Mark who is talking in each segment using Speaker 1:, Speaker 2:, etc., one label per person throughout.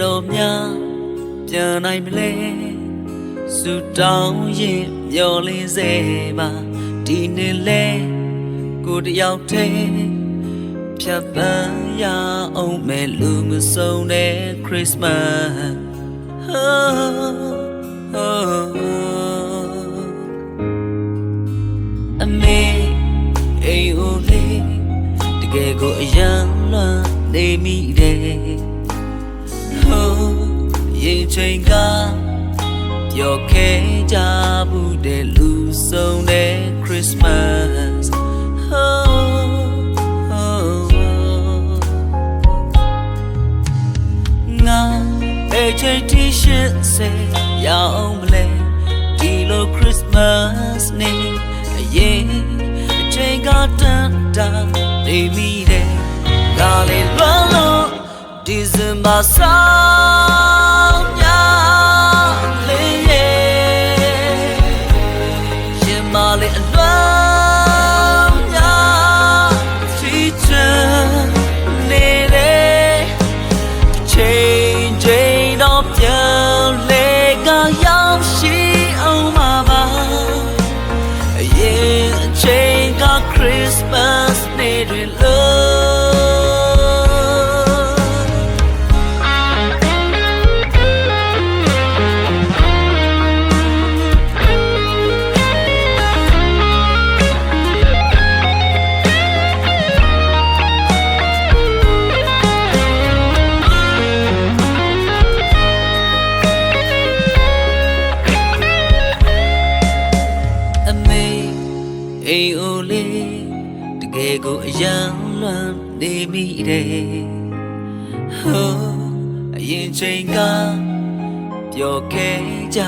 Speaker 1: တော့များပြန်နိုင်မလဲဆူတောင်းရင်မျော်လင်းစေပါဒီနေ့လဲကိုတယောက်တည်းဖြတ်သန်းရအောင်မဲ့လူမဆုံးတဲ့ Christmasအမေအိမ်ဦးလေးတကယ်ကိုအယံလွမ်းနေမိတယ်ရင်ချိန်ကပျော်ခဲ့ကြဘူးတဲ့လူဆုံးတဲ့ Christmasငါပဲချိန်တီရှစ်စေရအောင်မလဲဒီလို Christmas နေ့အရင်အချိန်ကတန်တာနေမိတယ်ငါလေးလွမ်းလို့ December ဆောင်ညလေးရဲ့ရင်မလေးအလွမ်းညချီချမ်းနေတယ်ချိန်ချိန်တော့ပြန်လေကရောက်ရှိအောင်ပါပါအရင်အချိန်က Christmas နေ့တွေလို့အိမ်ဦးလေးတကယ်ကိုအယံလွမ်းနေမိတယ်အရင်ချိန်ကပျော်ခဲ့ကြ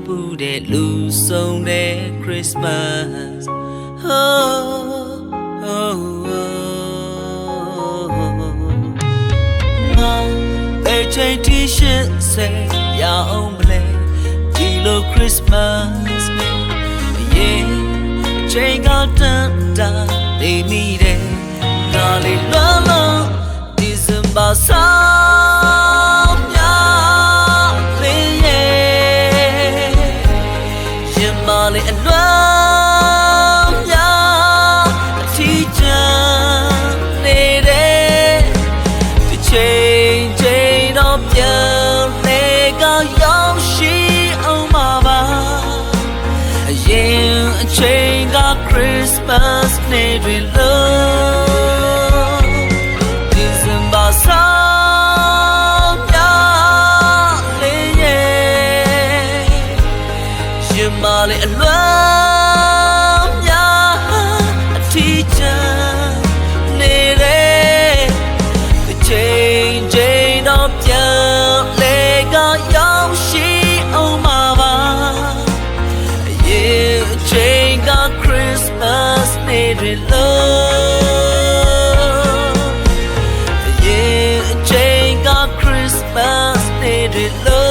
Speaker 1: ဘူးတဲ့လူဆုံးတဲ့ Christmas ငါပဲချိန်တီရှစ်စေရအောင်မလဲဒီလို Christmas နေ့အရင်ချိန်ကတန်တာနေမိတယ်ငါလေးလွမ်းလို့ December ဆောင်ညလေးရဲ့ရင်မလေးအလွမ်းညအထီးကျန်နေတယ်ဒီချိန်ချိန်တော့ပြန်လေကရောက်ရှိအောင်ပါပါအရင်အချိန်က Christmas နေ့တွေလို့ December ဆောင်ညလေးရဲ့ရင်မလေးအလွမ်းညအထီးကျန်နေတယ်ဒီချိန်ချိန်တော့ပြန်လေကရောက်ရှိအောင်ပါပါအရင်အချိန်ကChristmas နေ့တွေလို့အရင်အချိန်က Christmas နေ့တွေလို့